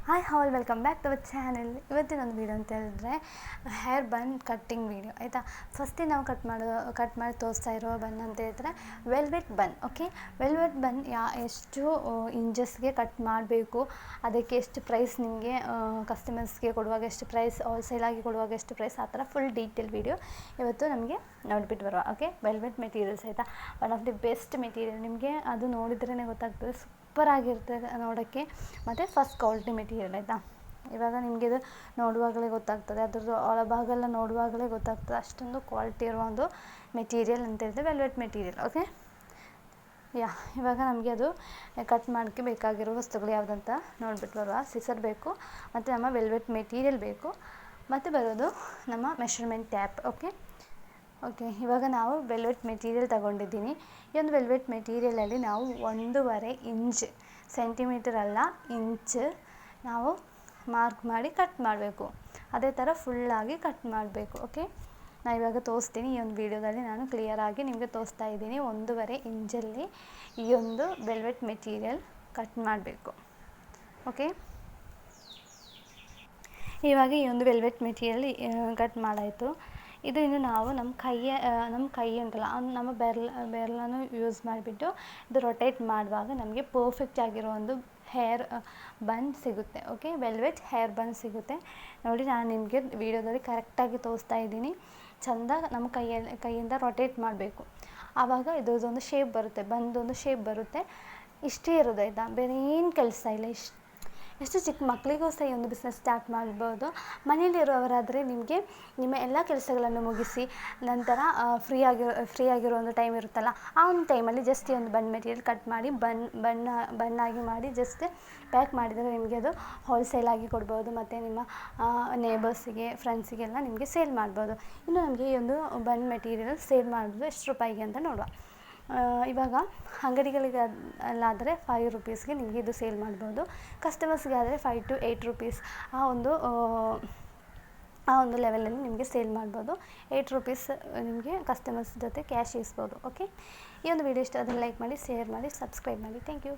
Hi all welcome back to our channel. ಇವತ್ತಿನ ಒಂದು video ಅಂತ ಹೇಳಿದ್ರೆ ಹೇರ್ ಬನ್ ಕಟ್ಟಿಂಗ್ ವೀಡಿಯೋ ಆಯಿತಾ. ಫಸ್ಟೇ ನಾವು ಕಟ್ ಮಾಡಿ ತೋರಿಸ್ತಾ ಇರೋ ಬನ್ ಅಂತ ಹೇಳಿದ್ರೆ ವೆಲ್ವೆಟ್ ಬನ್. ಓಕೆ, ವೆಲ್ವೆಟ್ ಬನ್ ಎಷ್ಟು ಇಂಚಸ್ಗೆ ಕಟ್ ಮಾಡಬೇಕು, ಅದಕ್ಕೆ ಎಷ್ಟು ಪ್ರೈಸ್, ನಿಮಗೆ ಕಸ್ಟಮರ್ಸ್ಗೆ ಕೊಡುವಾಗ ಎಷ್ಟು ಪ್ರೈಸ್, ಹೋಲ್ಸೇಲಾಗಿ ಕೊಡುವಾಗ ಎಷ್ಟು ಪ್ರೈಸ್, ಆ ಥರ ಫುಲ್ ಡೀಟೇಲ್ ವೀಡಿಯೋ ಇವತ್ತು ನಮಗೆ ನೋಡಿಬಿಟ್ಟು ಬರುವ. ಓಕೆ, ವೆಲ್ವೆಟ್ ಮೆಟೀರಿಯಲ್ಸ್ ಆಯಿತಾ, one of the best material. ನಿಮಗೆ ಅದು ನೋಡಿದ್ರೇ ಗೊತ್ತಾಗ್ತದೆ, ಸೂಪರ್ ಆಗಿರ್ತದೆ ನೋಡೋಕ್ಕೆ, ಮತ್ತು ಫಸ್ಟ್ ಕ್ವಾಲಿಟಿ ಮೆಟೀರಿಯಲ್ ಆಯಿತಾ. ಇವಾಗ ನಿಮಗೆ ಇದು ನೋಡುವಾಗಲೇ ಗೊತ್ತಾಗ್ತದೆ, ಅದ್ರದ್ದು ಒಳಭಾಗ ಎಲ್ಲ ನೋಡುವಾಗಲೇ ಗೊತ್ತಾಗ್ತದೆ, ಅಷ್ಟೊಂದು ಕ್ವಾಲಿಟಿ ಇರುವ ಒಂದು ಮೆಟೀರಿಯಲ್ ಅಂತ ಹೇಳಿದ್ರೆ ವೆಲ್ವೆಟ್ ಮೆಟೀರಿಯಲ್. ಓಕೆ, ಇವಾಗ ನಮಗೆ ಅದು ಕಟ್ ಮಾಡೋಕ್ಕೆ ಬೇಕಾಗಿರೋ ವಸ್ತುಗಳು ಯಾವುದಂತ ನೋಡಿಬಿಟ್ಟು ಬರುವ. ಸಿಸರ್ ಬೇಕು, ಮತ್ತು ನಮ್ಮ ವೆಲ್ವೆಟ್ ಮೆಟೀರಿಯಲ್ ಬೇಕು, ಮತ್ತು ಬರೋದು ನಮ್ಮ ಮೆಷರ್ಮೆಂಟ್ ಟ್ಯಾಪ್. ಓಕೆ, ಇವಾಗ ನಾವು ವೆಲ್ವೆಟ್ ಮೆಟೀರಿಯಲ್ ತಗೊಂಡಿದ್ದೀನಿ. ಈ ಒಂದು ವೆಲ್ವೆಟ್ ಮೆಟೀರಿಯಲಲ್ಲಿ ನಾವು 1.5 ಇಂಚ್, ಸೆಂಟಿಮೀಟರ್ ಅಲ್ಲ ಇಂಚ್, ನಾವು ಮಾರ್ಕ್ ಮಾಡಿ ಕಟ್ ಮಾಡಬೇಕು. ಅದೇ ಥರ ಫುಲ್ಲಾಗಿ ಕಟ್ ಮಾಡಬೇಕು. ಓಕೆ, ನಾನು ಇವಾಗ ತೋರಿಸ್ತೀನಿ. ಈ ಒಂದು ವಿಡಿಯೋದಲ್ಲಿ ನಾನು ಕ್ಲಿಯರಾಗಿ ನಿಮಗೆ ತೋರಿಸ್ತಾ ಇದ್ದೀನಿ. 1.5 ಇಂಚಲ್ಲಿ ಈ ಒಂದು ವೆಲ್ವೆಟ್ ಮೆಟೀರಿಯಲ್ ಕಟ್ ಮಾಡಬೇಕು. ಓಕೆ, ಇವಾಗ ಈ ಒಂದು ವೆಲ್ವೆಟ್ ಮೆಟೀರಿಯಲ್ ಕಟ್ ಮಾಡಾಯಿತು. ಇದು ಇನ್ನು ನಾವು ನಮ್ಮ ಕೈ ಉಂಟಲ್ಲ, ನಮ್ಮ ಬೆರಳನ್ನು ಯೂಸ್ ಮಾಡಿಬಿಟ್ಟು ಇದು ರೊಟೇಟ್ ಮಾಡುವಾಗ ನಮಗೆ ಪರ್ಫೆಕ್ಟ್ ಆಗಿರೋ ಒಂದು ಹೇರ್ ಬನ್ ಸಿಗುತ್ತೆ. ಓಕೆ, ವೆಲ್ವೆಟ್ ಹೇರ್ ಬನ್ ಸಿಗುತ್ತೆ. ನೋಡಿ, ನಾನು ನಿಮಗೆ ವಿಡಿಯೋದಲ್ಲಿ ಕರೆಕ್ಟಾಗಿ ತೋರಿಸ್ತಾ ಇದ್ದೀನಿ. ಚೆಂದ ನಮ್ಮ ಕೈಯಿಂದ ರೊಟೇಟ್ ಮಾಡಬೇಕು, ಆವಾಗ ಇದರದೊಂದು ಶೇಪ್ ಬರುತ್ತೆ, ಬಂದೊಂದು ಶೇಪ್ ಬರುತ್ತೆ. ಇಷ್ಟೇ ಇರೋದು ಆಯಿತಾ, ಬೇರೆ ಏನು ಕೆಲಸ ಇಲ್ಲ. ಎಷ್ಟು ಚಿಕ್ಕ ಮಕ್ಕಳಿಗೂ ಸಹ ಈ ಒಂದು ಬಿಸ್ನೆಸ್ ಸ್ಟಾರ್ಟ್ ಮಾಡ್ಬೋದು. ಮನೇಲಿರೋರಾದರೆ ನಿಮಗೆ ನಿಮ್ಮ ಎಲ್ಲ ಕೆಲಸಗಳನ್ನು ಮುಗಿಸಿ ನಂತರ ಫ್ರೀ ಆಗಿರೋ ಒಂದು ಟೈಮ್ ಇರುತ್ತಲ್ಲ, ಆ ಒಂದು ಟೈಮಲ್ಲಿ ಜಸ್ಟ್ ಈ ಒಂದು ಬನ್ ಮೆಟೀರಿಯಲ್ ಕಟ್ ಮಾಡಿ ಬನ್ನಾಗಿ ಮಾಡಿ ಜಸ್ಟ್ ಪ್ಯಾಕ್ ಮಾಡಿದರೆ ನಿಮಗೆ ಅದು ಹೋಲ್ಸೇಲಾಗಿ ಕೊಡ್ಬೋದು, ಮತ್ತು ನಿಮ್ಮ ನೇಬರ್ಸಿಗೆ, ಫ್ರೆಂಡ್ಸಿಗೆಲ್ಲ ನಿಮಗೆ ಸೇಲ್ ಮಾಡ್ಬೋದು. ಇನ್ನು ನಮಗೆ ಈ ಒಂದು ಬನ್ ಮೆಟೀರಿಯಲ್ ಸೇಲ್ ಮಾಡೋದು ಎಷ್ಟು ರೂಪಾಯಿಗೆ ಅಂತ ನೋಡುವ. ಇವಾಗ ಅಂಗಡಿಗಳಿಗೆ ಅಲ್ಲಾದರೆ 5 ರೂಪೀಸ್ಗೆ ನಿಮಗೆ ಇದು ಸೇಲ್ ಮಾಡ್ಬೋದು. ಕಸ್ಟಮರ್ಸ್ಗೆ ಆದರೆ 5 to 8 ರೂಪೀಸ್ ಆ ಒಂದು ಲೆವೆಲಲ್ಲಿ ನಿಮಗೆ ಸೇಲ್ ಮಾಡ್ಬೋದು. 8 ರೂಪೀಸ್ ನಿಮಗೆ ಕಸ್ಟಮರ್ಸ್ ಜೊತೆ ಕ್ಯಾಶ್ ಇಸ್ಬೋದು. ಓಕೆ, ಈ ಒಂದು ವಿಡಿಯೋ ಇಷ್ಟ ಆದರೆ ಲೈಕ್ ಮಾಡಿ, ಶೇರ್ ಮಾಡಿ, ಸಬ್ಸ್ಕ್ರೈಬ್ ಮಾಡಿ. Thank you.